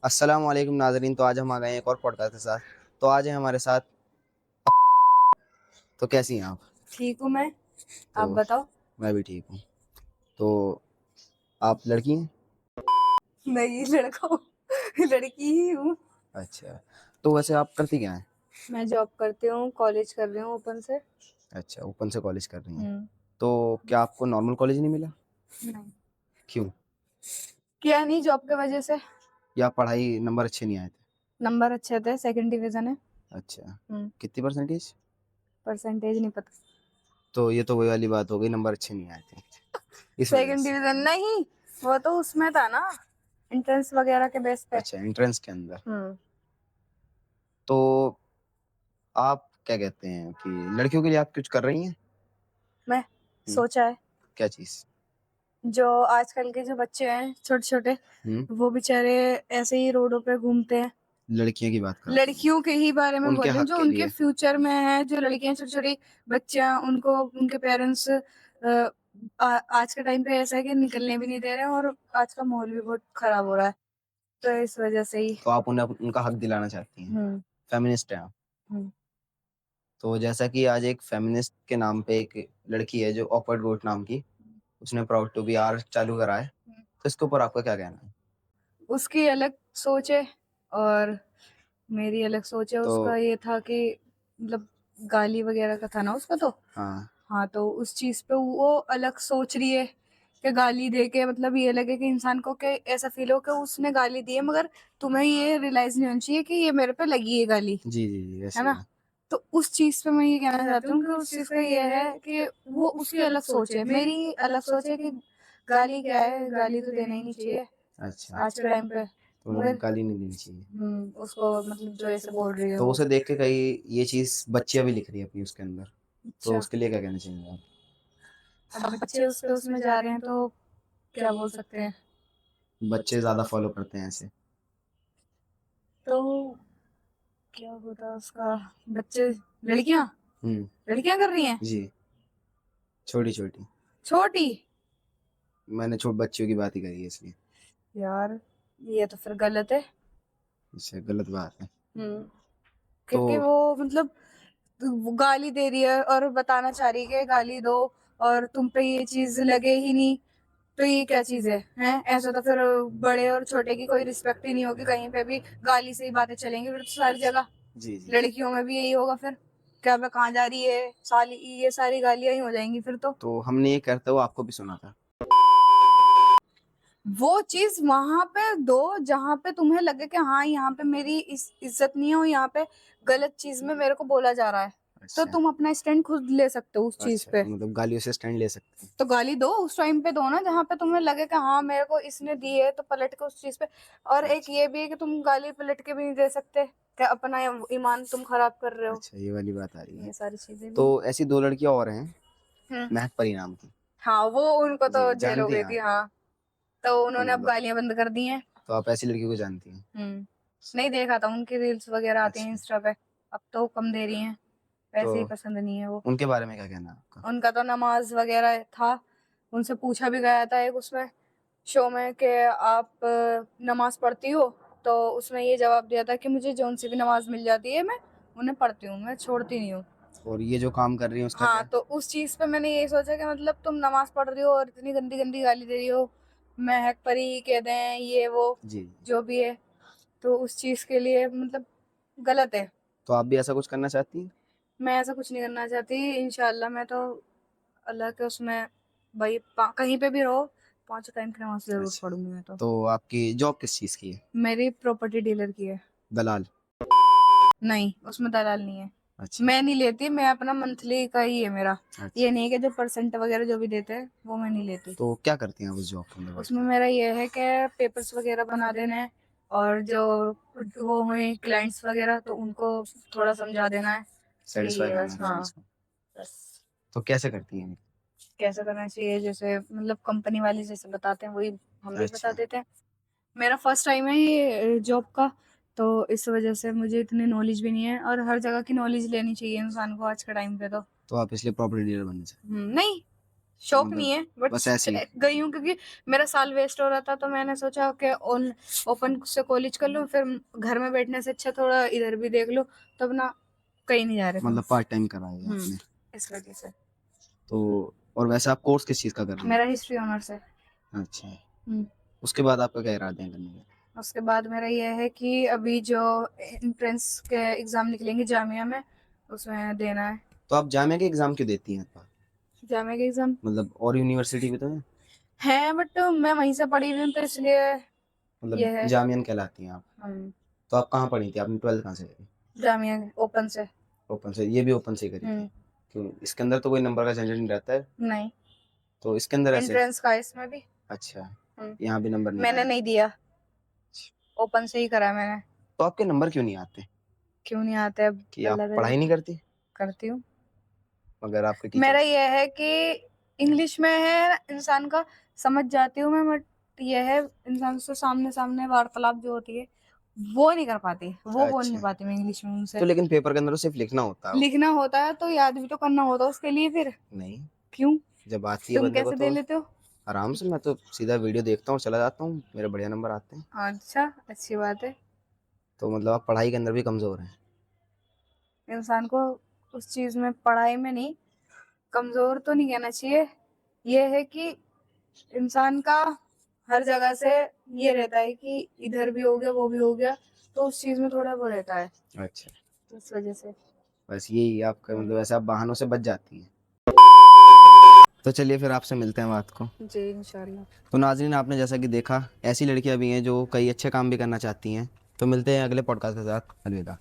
अस्सलाम वालेकुम नाज़रीन। तो आज हम आ गए हैं एक और पॉडकास्ट के साथ। तो आज है हमारे साथ। तो कैसी हैं आप? ठीक हूँ मैं। आप तो बताओ। मैं भी ठीक हूँ। तो आप लड़की हैं? नहीं, लड़का हूँ। लड़की ही हूँ। अच्छा। तो वैसे आप करती क्या हैं? मैं जॉब करती हूँ, कॉलेज कर रही हूँ ओपन से। अच्छा, ओपन से कॉलेज कर रही हैं। हम्म। तो क्या आपको नॉर्मल कॉलेज नहीं मिला? नहीं, क्यों? किया नहीं जॉब की वजह से। या पढ़ाई नंबर अच्छे नहीं आए थे? नंबर अच्छे थे, सेकंड डिवीजन है। अच्छा। हम्म। कितनी परसेंटेज? परसेंटेज नहीं पता। तो ये तो वही वाली बात हो गई, नंबर अच्छे नहीं आए थे इस वजह सेकंड से। डिवीजन नहीं, वो तो उसमें था ना, एंट्रेंस वगैरह के बेस पे। अच्छा, एंट्रेंस के अंदर। हम्म। तो आप क्या कहते हैं कि लड़कियों के लिए आप कुछ कर रही हैं? मैं हम्म, सोचा है। क्या चीज़? जो आजकल के जो बच्चे हैं छोटे छोटे, हम्म। वो बेचारे ऐसे ही रोडों पे घूमते हैं। लड़कियों की बात करते हैं। लड़कियों के ही बारे में बोल उनके रही हूँ, हक जो के उनके लिए। फ्यूचर में है, जो लड़कियां छोटी छोटी बच्चियां, उनको उनके पेरेंट्स आज के टाइम पे ऐसा है कि निकलने भी नहीं दे रहे हैं, और आज का माहौल भी बहुत खराब हो रहा है, तो इस वजह से ही। तो आप उन्हें उनका हक दिलाना चाहती हैं। हम्म। फेमिनिस्ट हैं आप। हम्म। तो जैसा कि आज एक फेमिनिस्ट के नाम पे एक लड़की है जो ऑकवर्ड गोट नाम की, उसने प्राउड टू बी आर चालू करा है। तो इसके ऊपर आपका क्या कहना है? उसकी अलग सोच है और मेरी अलग सोच है। तो उसका ये था कि मतलब गाली वगैरह का था ना उसका, तो हाँ। हाँ, तो उस चीज पे वो अलग सोच रही है कि गाली दे के मतलब ये लगे कि इंसान को, कि ऐसा फील हो कि उसने गाली दी है, मगर तुम्हें ये रियलाइज नहीं होना चाहिए कि ये मेरे पे लगी है गाली, जी, जी, जी, है ऐसे ही ना। है। तो उस चीज पे मैं ये कहना चाहती हूँ कि उस चीज का ये है कि वो उसकी अलग सोच है, मेरी अलग सोच है कि गाली क्या है, गाली तो देना ही नहीं चाहिए अच्छा। आज के टाइम पे, तो उन्हें मगर गाली नहीं देनी चाहिए। उसको मतलब जो ऐसे बोल रही है तो वो। उसे देख के कई ये चीज़ बच्चियाँ भी लिख रही है अपनी उसके अंदर। तो अच्छा, उसके लिए क्या कहना चाहेंगे आप? अब बच्चे उसमें जा रहे हैं तो क्या बोल सकते हैं। बच्चे ज़्यादा फॉलो करते हैं ऐसे। तो क्या होता उसका, बच्चे, लड़कियां हुँ। लड़कियां कर रही हैं जी। छोटी-छोटी। छोटी। मैंने बच्चियों की बात ही करी है इसलिए। यार, ये तो फिर गलत है। अच्छा, गलत बात है। तो क्योंकि वो मतलब वो गाली दे रही है और बताना चाह रही है कि गाली दो, और तुम पे ये चीज लगे ही नहीं, तो ये क्या चीज है, हैं? ऐसा तो फिर बड़े और छोटे की कोई रिस्पेक्ट ही नहीं होगी, कहीं पे भी गाली से ही बातें चलेंगी फिर तो सारी जगह। जी, जी, जी। लड़कियों में भी यही होगा फिर, क्या मैं कहाँ जा रही है साली, ये सारी गालियां ही हो जाएंगी फिर तो। तो हमने ये करते हुए आपको भी सुना था। वो चीज वहां पे दो जहां पे तुम्हें लगे कि हाँ, यहाँ पे मेरी इज्जत नहीं है, और यहाँ पे गलत चीज में मेरे को बोला जा रहा है, तो अच्छा, तुम अपना स्टैंड खुद ले सकते हो उस चीज अच्छा, पे। तो मतलब गालियों से स्टैंड ले सकते हैं। तो गाली दो उस टाइम पे, दो ना जहाँ पे तुम्हें लगे कि हाँ, मेरे को इसने दी है, तो पलट के उस चीज पे। और एक अच्छा, ये भी है कि तुम गाली पलट के भी नहीं दे सकते, कि अपना ईमान तुम खराब कर रहे हो। अच्छा, ये वाली बात आ रही है। ये सारी चीजें तो भी। ऐसी 2 लड़कियाँ और हैं, हम्म। महक परी नाम की। हाँ, वो उनको जी, तो जेल हो जानती हैं गई थी, आप? हाँ। तो तो उन्होंने अब मतलब गालियां बंद कर दी हैं। तो आप ऐसी लड़कियों को जानती हैं? नहीं, देखा था उनकी रील्स वगैरह आती हैं अच्छा, इंस्टा पे। अब तो कम दे रही हैं, तो वैसे ही पसंद नहीं है वो। उनके बारे में क्या कहना है आपका? उनका तो नमाज वगैरह था। उनसे पूछा भी गया था एक उसमें, शो में, कि आप नमाज पढ़ती हो, तो उसने ये जवाब दिया था कि मुझे जौन सी भी नमाज मिल जाती है, मैं उन्हें पढ़ती हूँ, मैं छोड़ती नहीं हूँ। और ये जो काम कर रही हैं उसका हाँ, क्या? तो उस चीज पे मैंने यही सोचा कि मतलब तुम नमाज पढ़ रही हो और इतनी गंदी गंदी गाली दे रही हो, महक परी कह दें, ये वो जी, जी। जो भी है, तो उस चीज के लिए मतलब गलत है। तो आप भी ऐसा कुछ करना चाहती हैं? मैं ऐसा कुछ नहीं करना चाहती, इंशाल्लाह। मैं तो अल्लाह के उसमें, भाई कहीं पे भी रहो, 5 टाइम की नमाज जरूर अच्छा, पढ़ूंगी मैं तो। तो आपकी जॉब किस चीज़ की है? मेरी प्रॉपर्टी डीलर की है। दलाल? नहीं, उसमें दलाल नहीं है। अच्छा, मैं नहीं लेती, मैं अपना मंथली का ही है मेरा। ये अच्छा। नहीं है कि जो परसेंट वगैरह जो भी देते हैं वो मैं नहीं लेती। तो क्या करती हैं आप उस जॉब के अंदर बैठ उसमें के? मेरा ये है कि पेपर्स वगैरह बना देना है, और जो वो हुए क्लाइंट्स वगैरह, तो उनको थोड़ा समझा देना है। यही सैटिस्फाई है करना बस, है हाँ। क्लाइंट्स को। बस तो कैसे करती हैं? कैसा करना चाहिए, जैसे मतलब कंपनी वाले जैसे बताते हैं वही हम भी बता अच्छा, देते हैं। मेरा फर्स्ट टाइम है ये जॉब का, तो इस वजह से मुझे इतनी नॉलेज भी नहीं है, और हर जगह की नॉलेज लेनी चाहिए इंसान को आज के टाइम पे तो। तो आप इसलिए प्रॉपर्टी डीलर बनना चाहते नहीं, शौक मतलब नहीं है बट बस ऐसे ही। गई हूँ क्योंकि मेरा साल वेस्ट हो रहा था, तो मैंने सोचा कि ऑन ओपन से कॉलेज कर लूँ, फिर घर में बैठने से अच्छा थोड़ा इधर भी देख लो, तब ना कहीं नहीं जा रहे थे। मतलब पार्ट टाइम करा है आपने। इस वजह से। तो और वैसे आप कोर्स किस चीज़ का कर रहे हैं? मेरा हिस्ट्री ऑनर्स है। अच्छा, हम्म। उसके बाद आपका क्या इरादे हैं करने के? उसके बाद मेरा ये है कि अभी जो एंट्रेंस के एग्जाम निकलेंगे जामिया में, उसमें देना है। तो आप जामिया के एग्ज़ाम क्यों देती हैं? जामिया के एग्जाम मतलब और यूनिवर्सिटी भी तो है? है बट मैं वहीं से पढ़ी हुई हूँ, तो इसलिए ये मतलब है। जामियन कहलाती हैं आप। तो आप कहाँ पढ़ी थी? आपने 12th कहाँ से करी? जामिया ओपन से। ओपन से? ये भी ओपन से ही करी थी? क्यों, इसके अंदर तो कोई नंबर का झंझट नहीं रहता है? नहीं, तो इसके अंदर ऐसे? एंट्रेंस का है इसमें भी। अच्छा, यहाँ भी नंबर नहीं मैंने आया? नहीं दिया, ओपन से ही करा मैंने। तो आपके नंबर क्यों नहीं आते? क्यों नहीं आते? अब कि आप अल्लाह पढ़ाई नहीं करती? करती हूँ। मगर आपके मेरा टीचर्स? ये है कि इंग्लिश में है इंसान का, समझ जाती हूँ मैं, बट ये है इंसान से सामने सामने वार्तालाप जो होती है वो नहीं कर पाती, वो बोल नहीं अच्छा, पाती मैं इंग्लिश में उनसे। तो लेकिन पेपर के अंदर तो सिर्फ लिखना होता है। लिखना होता है तो याद भी तो करना होता है उसके लिए, फिर नहीं, क्यों? जब आती है तुम बंदे को कैसे दे तो लेते हो? आराम से, मैं तो सीधा वीडियो देखता हूँ, चला जाता हूँ, मेरे बढ़िया नंबर आते हैं। अच्छा, अच्छी बात है। तो मतलब आप पढ़ाई के अंदर भी कमज़ोर हैं? इंसान को उस चीज में, पढ़ाई में नहीं, कमजोर तो नहीं कहना चाहिए। ये है कि इंसान का हर जगह से ये रहता है कि इधर भी हो गया वो भी हो गया, तो उस चीज में थोड़ा वो रहता है, अच्छा, तो इस वजह से। बस यही आपका मतलब, ऐसे आप बहानों से बच जाती हैं। तो चलिए फिर आपसे मिलते हैं बात को। जी इंशाल्लाह। तो नाज़रीन, आपने जैसा कि देखा, ऐसी लड़कियां भी हैं जो कई अच्छे काम भी करना चाहती हैं। तो मिलते हैं अगले पॉडकास्ट के साथ। अलविदा।